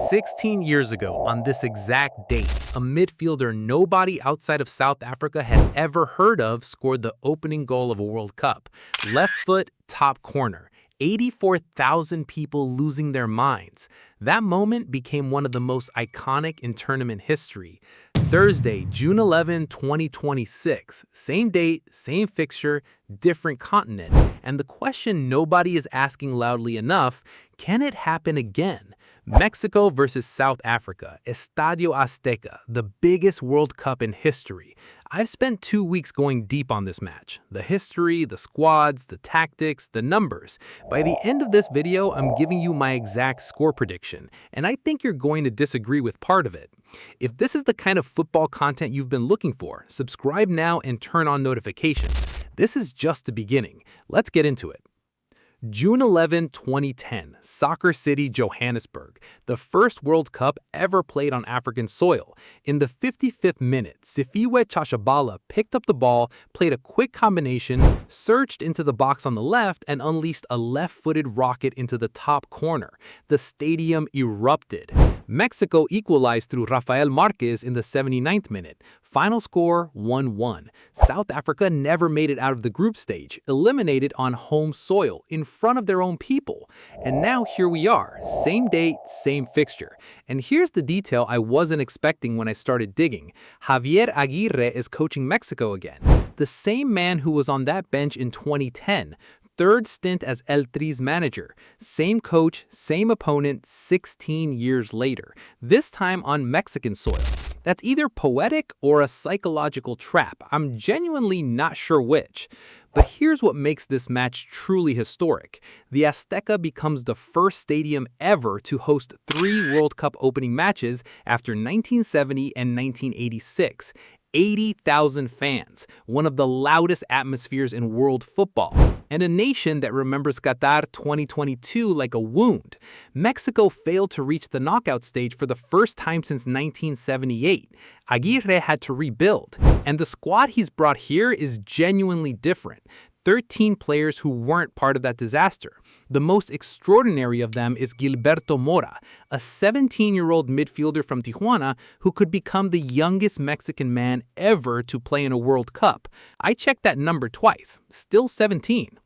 16 years ago, on this exact date, a midfielder nobody outside of South Africa had ever heard of scored the opening goal of a World Cup. Left foot, top corner. 84,000 people losing their minds. That moment became one of the most iconic in tournament history. Thursday, June 11, 2026. Same date, same fixture, different continent. And the question nobody is asking loudly enough, can it happen again? Mexico versus South Africa, Estadio Azteca, the biggest World Cup in history. I've spent 2 weeks going deep on this match. The history, the squads, the tactics, the numbers. By the end of this video, I'm giving you my exact score prediction, and I think you're going to disagree with part of it. If this is the kind of football content you've been looking for, subscribe now and turn on notifications. This is just the beginning. Let's get into it. June 11, 2010, Soccer City, Johannesburg, the first World Cup ever played on African soil. In the 55th minute, Sifiwe Chashabala picked up the ball, played a quick combination, surged into the box on the left, and unleashed a left-footed rocket into the top corner. The stadium erupted. Mexico equalized through Rafael Marquez in the 79th minute. Final score 1-1. South Africa never made it out of the group stage, eliminated on home soil in front of their own people. And now here we are, same date, same fixture. And here's the detail I wasn't expecting when I started digging. Javier Aguirre is coaching Mexico again. The same man who was on that bench in 2010. Third stint as El Tri's manager. Same coach, same opponent, 16 years later. This time on Mexican soil. That's either poetic or a psychological trap. I'm genuinely not sure which. But here's what makes this match truly historic. The Azteca becomes the first stadium ever to host 3 World Cup opening matches after 1970 and 1986. 80,000 fans, one of the loudest atmospheres in world football, and a nation that remembers Qatar 2022 like a wound. Mexico failed to reach the knockout stage for the first time since 1978. Aguirre had to rebuild, and the squad he's brought here is genuinely different. 13 players who weren't part of that disaster. The most extraordinary of them is Gilberto Mora, a 17-year-old midfielder from Tijuana who could become the youngest Mexican man ever to play in a World Cup. I checked that number twice, still 17.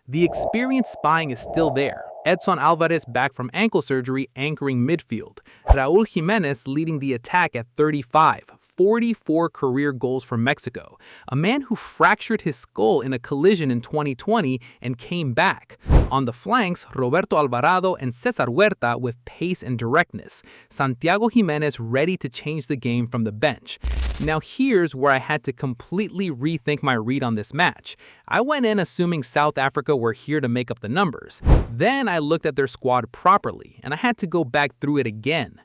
The experience spying is still there. Edson Alvarez back from ankle surgery anchoring midfield. Raul Jimenez leading the attack at 35. 44 career goals for Mexico. A man who fractured his skull in a collision in 2020 and came back. On the flanks, Roberto Alvarado and Cesar Huerta with pace and directness. Santiago Jimenez ready to change the game from the bench. Now here's where I had to completely rethink my read on this match. I went in assuming South Africa were here to make up the numbers. Then I looked at their squad properly, and I had to go back through it again.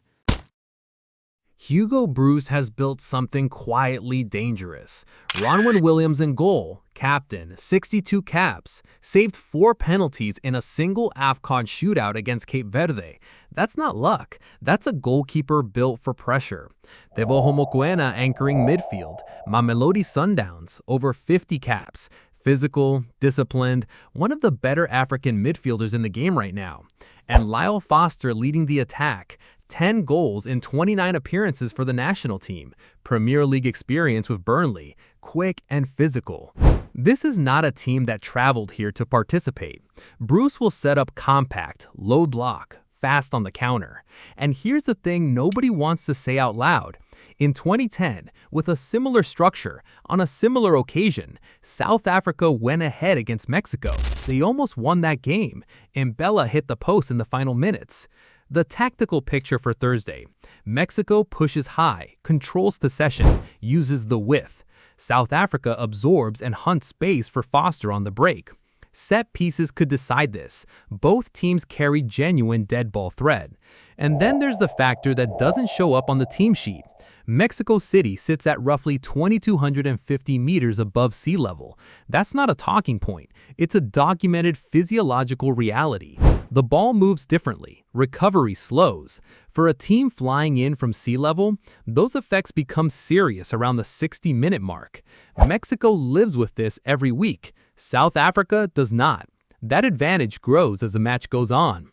Hugo Bruce has built something quietly dangerous. Ronwen Williams in goal, captain, 62 caps, saved 4 penalties in a single AFCON shootout against Cape Verde. That's not luck, that's a goalkeeper built for pressure. Tevoho Mokoena anchoring midfield, Mamelodi Sundowns, over 50 caps. Physical, disciplined, one of the better African midfielders in the game right now. And Lyle Foster leading the attack, 10 goals in 29 appearances for the national team. Premier League experience with Burnley, quick and physical. This is not a team that traveled here to participate. Bruce will set up compact, low block, fast on the counter. And here's the thing nobody wants to say out loud. In 2010, with a similar structure, on a similar occasion, South Africa went ahead against Mexico. They almost won that game, and Bella hit the post in the final minutes. The tactical picture for Thursday. Mexico pushes high, controls possession, uses the width. South Africa absorbs and hunts space for Foster on the break. Set pieces could decide this. Both teams carry genuine dead ball threat. And then there's the factor that doesn't show up on the team sheet. Mexico City sits at roughly 2,250 meters above sea level. That's not a talking point. It's a documented physiological reality. The ball moves differently. Recovery slows. For a team flying in from sea level, those effects become serious around the 60-minute mark. Mexico lives with this every week. South Africa does not. That advantage grows as the match goes on.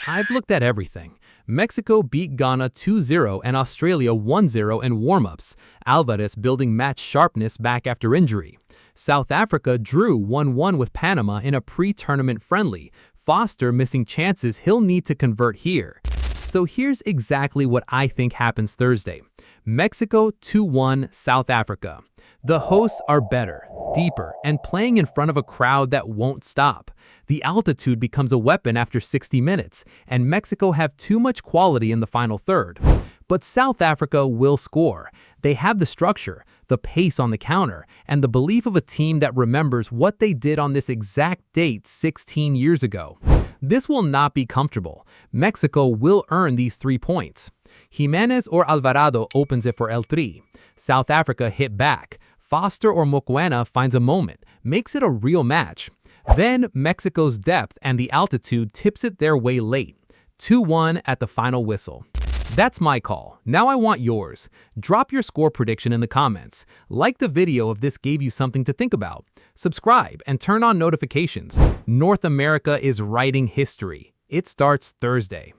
I've looked at everything. Mexico beat Ghana 2-0 and Australia 1-0 in warm-ups, Alvarez building match sharpness back after injury. South Africa drew 1-1 with Panama in a pre-tournament friendly, Foster missing chances he'll need to convert here. So here's exactly what I think happens Thursday. Mexico 2-1 South Africa. The hosts are better, deeper, and playing in front of a crowd that won't stop. The altitude becomes a weapon after 60 minutes, and Mexico have too much quality in the final third. But South Africa will score. They have the structure, the pace on the counter, and the belief of a team that remembers what they did on this exact date 16 years ago. This will not be comfortable. Mexico will earn these 3 points. Jimenez or Alvarado opens it for El Tri. South Africa hit back. Foster or Mokoena finds a moment, makes it a real match. Then Mexico's depth and the altitude tips it their way late. 2-1 at the final whistle. That's my call. Now I want yours. Drop your score prediction in the comments. Like the video if this gave you something to think about. Subscribe and turn on notifications. North America is writing history. It starts Thursday.